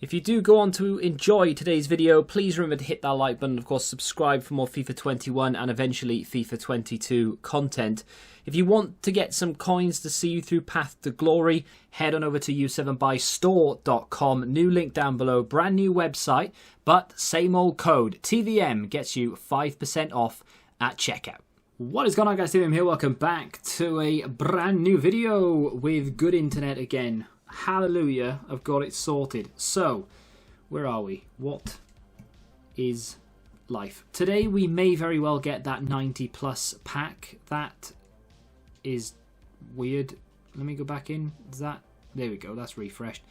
If you do go on to enjoy today's video, please remember to hit that like button. Of course, subscribe for more FIFA 21 and eventually FIFA 22 content. If you want to get some coins to see you through Path to Glory, head on over to u7buystore.com. New link down below, brand new website, but same old code. TVM gets you 5% off at checkout. What is going on, guys? TVM here. Welcome back to a brand new video with good internet again. Hallelujah, I've got it sorted. So, where are we? What is life? Today we may very well get that 90 plus pack. That is weird. Let me go back in. Is that? There we go, that's refreshed.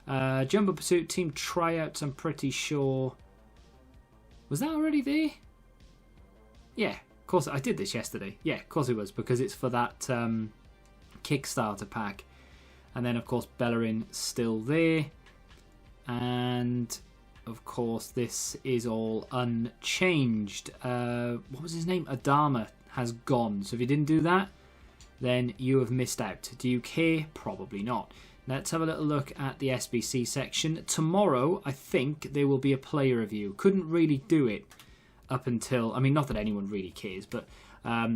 Jumbo Pursuit team tryouts, I'm pretty sure. Was that already there? Yeah, of course, I did this yesterday. Yeah, of course it was, because it's for that Kickstarter pack. And then, of course, Bellerin still there. And, of course, this is all unchanged. What was his name? Adama has gone. So if you didn't do that, then you have missed out. Do you care? Probably not. Let's have a little look at the SBC section. Tomorrow, I think, there will be a player review. Couldn't really do it up until... I mean, not that anyone really cares, but...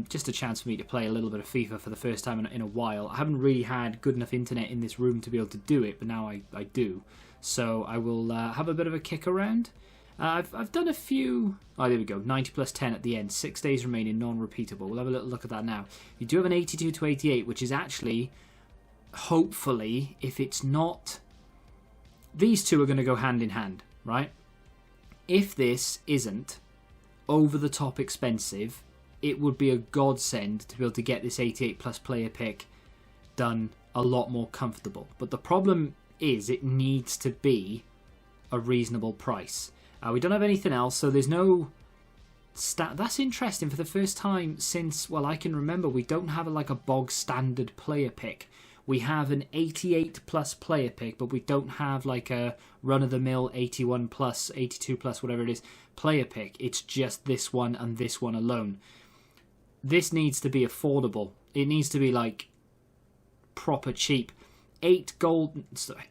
just a chance for me to play a little bit of FIFA for the first time in a while. I haven't really had good enough internet in this room to be able to do it, but now I do. So I will have a bit of a kick around. I've done a few... Oh, there we go. 90 plus 10 at the end. 6 days remaining, non-repeatable. We'll have a little look at that now. You do have an 82 to 88, which is actually, hopefully, if it's not... These two are going to go hand in hand, right? If this isn't over-the-top expensive... it would be a godsend to be able to get this 88 plus player pick done a lot more comfortable. But the problem is it needs to be a reasonable price. We don't have anything else, so there's no... That's interesting. For the first time since, well, I can remember, we don't have like a bog standard player pick. We have an 88 plus player pick, but we don't have like a run-of-the-mill 81 plus, 82 plus, whatever it is, player pick. It's just this one and this one alone. This needs to be affordable. It needs to be like proper cheap. 8 gold...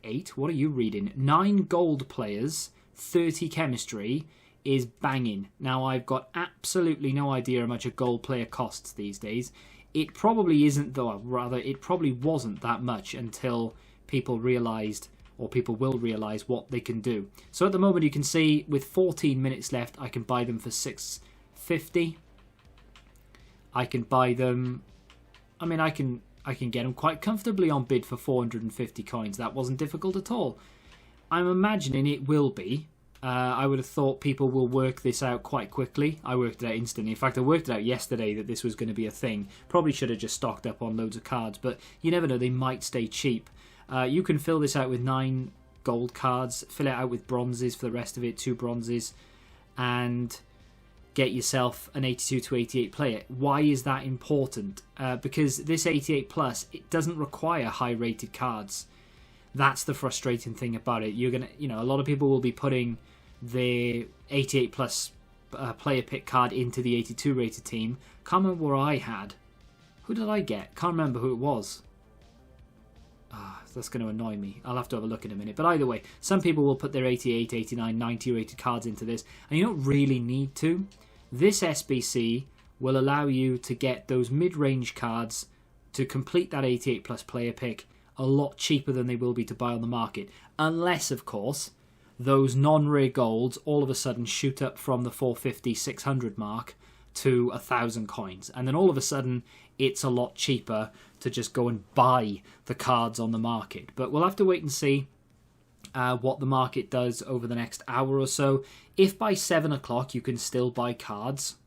8? What are you reading? 9 gold players, 30 chemistry is banging. Now, I've got absolutely no idea how much a gold player costs these days. It probably isn't, though. Rather, it probably wasn't that much until people realised, or people will realise, what they can do. So at the moment, you can see with 14 minutes left, I can buy them for $6.50. I can buy them... I mean, I can get them quite comfortably on bid for 450 coins. That wasn't difficult at all. I'm imagining it will be. I would have thought people will work this out quite quickly. I worked it out instantly. In fact, I worked it out yesterday that this was going to be a thing. Probably should have just stocked up on loads of cards, but you never know, they might stay cheap. You can fill this out with 9 gold cards, fill it out with bronzes for the rest of it, 2 bronzes, and... get yourself an 82 to 88 player. Why is that important? Because this 88 plus, it doesn't require high rated cards. That's the frustrating thing about it. You're gonna, a lot of people will be putting their 88 plus player pick card into the 82 rated team. Can't remember what I had. Who did I get? Can't remember who it was. That's going to annoy me. I'll have to have a look in a minute. But either way, some people will put their 88, 89, 90 rated cards into this, and you don't really need to. This SBC will allow you to get those mid-range cards to complete that 88 plus player pick a lot cheaper than they will be to buy on the market. Unless, of course, those non-rare golds all of a sudden shoot up from the 450, 600 mark to 1,000 coins. And then all of a sudden, it's a lot cheaper to just go and buy the cards on the market. But we'll have to wait and see what the market does over the next hour or so. If by 7 o'clock you can still buy cards,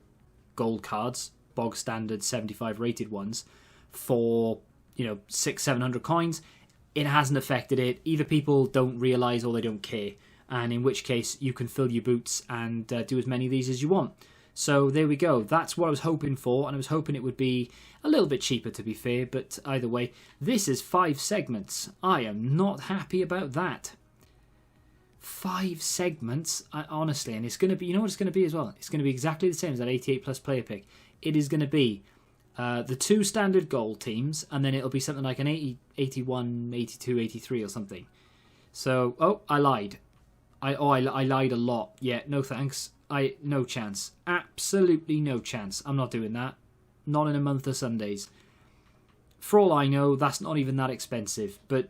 gold cards, bog standard 75 rated ones, for 600-700 coins, it hasn't affected it. Either people don't realise or they don't care, and in which case you can fill your boots and do as many of these as you want. So there we go. That's what I was hoping for, and I was hoping it would be a little bit cheaper, to be fair, but either way, this is 5 segments. I am not happy about that. 5 segments, honestly, and it's going to be, you know what it's going to be as well? It's going to be exactly the same as that 88 plus player pick. It is going to be the 2 standard gold teams, and then it'll be something like an 80, 81, 82, 83 or something. So, oh, I lied. I lied a lot. Yeah, no thanks. No chance. Absolutely no chance. I'm not doing that. Not in a month of Sundays. For all I know, that's not even that expensive. But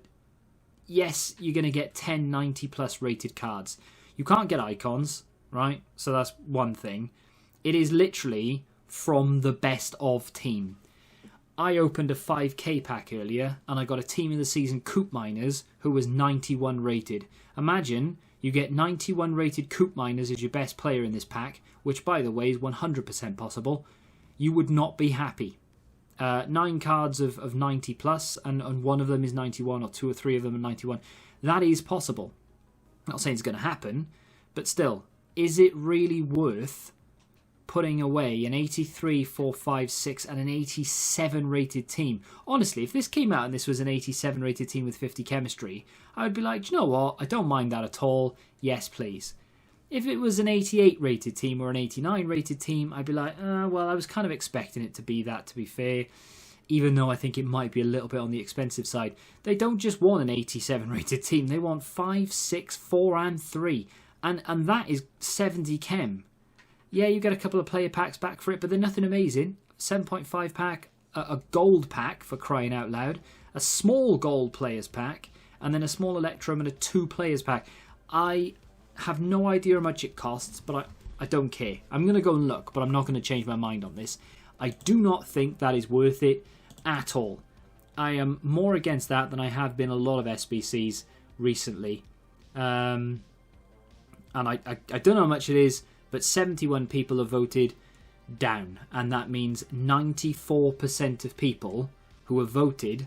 yes, you're going to get 10 90 plus rated cards. You can't get icons, right? So that's one thing. It is literally from the best of team. I opened a 5k pack earlier and I got a team of the season Coop Miners who was 91 rated. Imagine you get 91 rated Coop Miners as your best player in this pack, which by the way is 100% possible. You would not be happy. 9 cards of 90 plus and one of them is 91 or 2 or 3 of them are 91. That is possible. I'm not saying it's going to happen, but still, is it really worth putting away an 83, 4, 5, 6 and an 87 rated team? Honestly, if this came out and this was an 87 rated team with 50 chemistry, I would be like, do you know what? I don't mind that at all. Yes, please. If it was an 88 rated team or an 89 rated team, I'd be like, well, I was kind of expecting it to be that, to be fair. Even though I think it might be a little bit on the expensive side. They don't just want an 87 rated team. They want 5, 6, 4 and 3. And that is 70 chem. Yeah, you get a couple of player packs back for it, but they're nothing amazing. 7.5 pack, a gold pack for crying out loud, a small gold players pack, and then a small Electrum and a 2 players pack. I have no idea how much it costs, but I don't care. I'm going to go and look, but I'm not going to change my mind on this. I do not think that is worth it at all. I am more against that than I have been a lot of SBCs recently. And I don't know how much it is, but 71 people have voted down. And that means 94% of people who have voted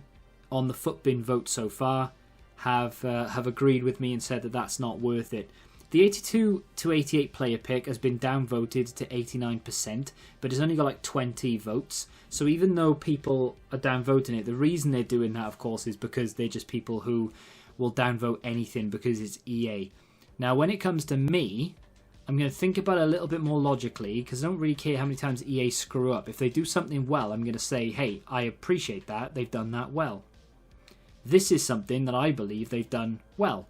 on the Footbin vote so far have agreed with me and said that that's not worth it. The 82 to 88 player pick has been downvoted to 89%, but it's only got like 20 votes. So even though people are downvoting it, the reason they're doing that, of course, is because they're just people who will downvote anything because it's EA. Now, when it comes to me, I'm going to think about it a little bit more logically because I don't really care how many times EA screw up. If they do something well, I'm going to say, hey, I appreciate that. They've done that well. This is something that I believe they've done well.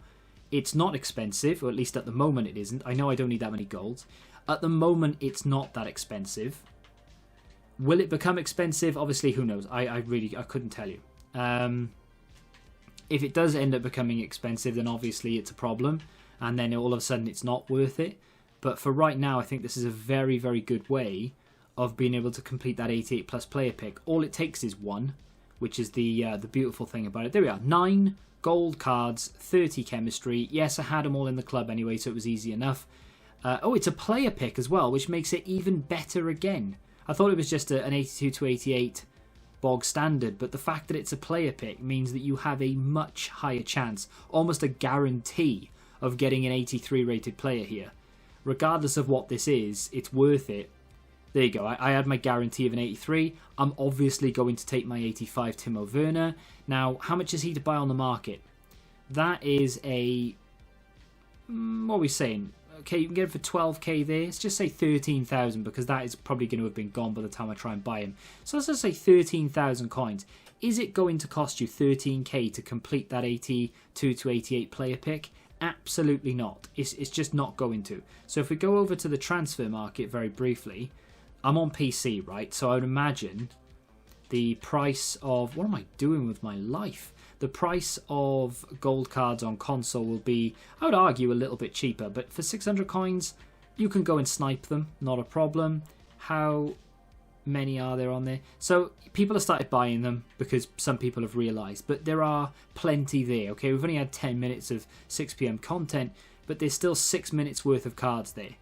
It's not expensive, or at least at the moment it isn't. I know I don't need that many golds. At the moment, it's not that expensive. Will it become expensive? Obviously, who knows? I couldn't tell you. If it does end up becoming expensive, then obviously it's a problem. And then all of a sudden it's not worth it. But for right now, I think this is a very, very good way of being able to complete that 88 plus player pick. All it takes is 1, which is the beautiful thing about it. There we are. 9 gold cards, 30 chemistry. Yes, I had them all in the club anyway, so it was easy enough. It's a player pick as well, which makes it even better again. I thought it was just an 82 to 88 bog standard, but the fact that it's a player pick means that you have a much higher chance, almost a guarantee, of getting an 83 rated player here. Regardless of what this is, it's worth it. There you go. I had my guarantee of an 83. I'm obviously going to take my 85 Timo Werner. Now, how much is he to buy on the market? That is a... what are we saying? Okay, you can get it for 12k there. Let's just say 13,000 because that is probably going to have been gone by the time I try and buy him. So let's just say 13,000 coins. Is it going to cost you 13k to complete that 82 to 88 player pick? Absolutely not. It's just not going to. So if we go over to the transfer market very briefly... I'm on PC, right? So I would imagine the price of... what am I doing with my life? The price of gold cards on console will be, I would argue, a little bit cheaper. But for 600 coins, you can go and snipe them. Not a problem. How many are there on there? So people have started buying them because some people have realised. But there are plenty there, okay? We've only had 10 minutes of 6 PM content, but there's still 6 minutes worth of cards there,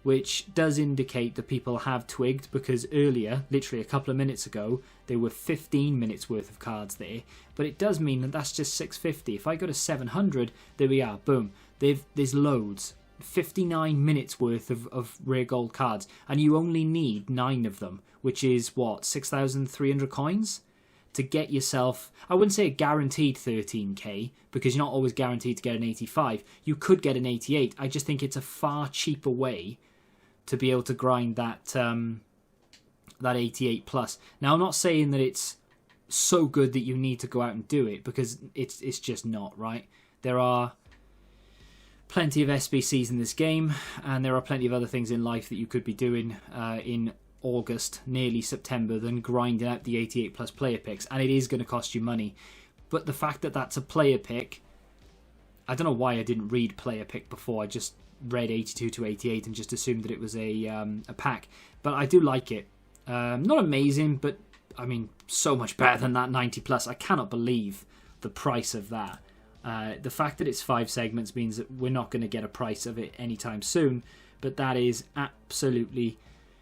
which does indicate that people have twigged because earlier, literally a couple of minutes ago, there were 15 minutes worth of cards there. But it does mean that that's just 650. If I go to 700, there we are, boom. There's loads. 59 minutes worth of rare gold cards. And you only need 9 of them, which is, what, 6,300 coins? To get yourself, I wouldn't say a guaranteed 13k, because you're not always guaranteed to get an 85. You could get an 88. I just think it's a far cheaper way to be able to grind that that 88 plus. Now, I'm not saying that it's so good that you need to go out and do it, because it's just not, right? There are plenty of SBCs in this game, and there are plenty of other things in life that you could be doing in August, nearly September, than grinding out the 88 plus player picks, and it is going to cost you money. But the fact that that's a player pick, I don't know why I didn't read player pick before. I just read 82 to 88 and just assumed that it was a pack. But I do like it. Not amazing, but I mean, so much better than that 90 plus. I cannot believe the price of that. The fact that it's 5 segments means that we're not going to get a price of it anytime soon, but that is absolutely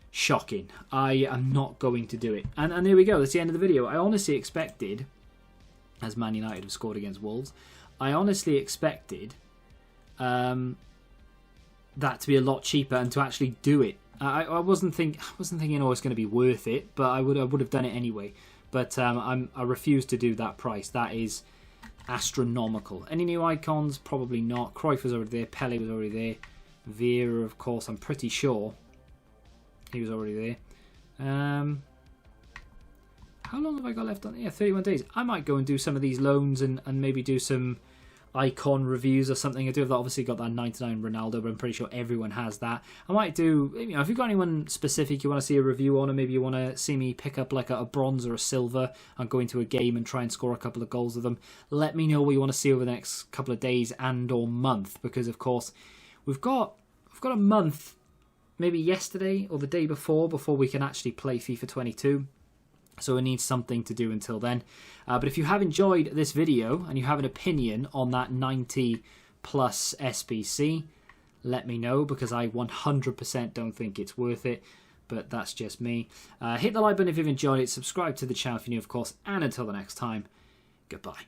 shocking. I am not going to do it. And there we go. That's the end of the video. I honestly expected, as Man United have scored against Wolves, I honestly expected that to be a lot cheaper and to actually do it. I wasn't thinking, oh, it's going to be worth it, but I would have done it anyway. But I refuse to do that price. That is astronomical. Any new icons? Probably not. Cruyff was already there. Pele was already there. Vieira, of course, I'm pretty sure he was already there. How long have I got left on? Yeah, 31 days. I might go and do some of these loans and maybe do some icon reviews or something. I do have that. Obviously got that 99 Ronaldo, but I'm pretty sure everyone has that. I might do, if you've got anyone specific you want to see a review on, or maybe you want to see me pick up like a bronze or a silver and go into a game and try and score a couple of goals with them, let me know what you want to see over the next couple of days and or month, because of course we've got a month, maybe yesterday or the day before we can actually play FIFA 22. So we need something to do until then. But if you have enjoyed this video and you have an opinion on that 90 plus SBC, let me know, because I 100% don't think it's worth it. But that's just me. Hit the like button if you've enjoyed it. Subscribe to the channel if you're new, of course. And until the next time, goodbye.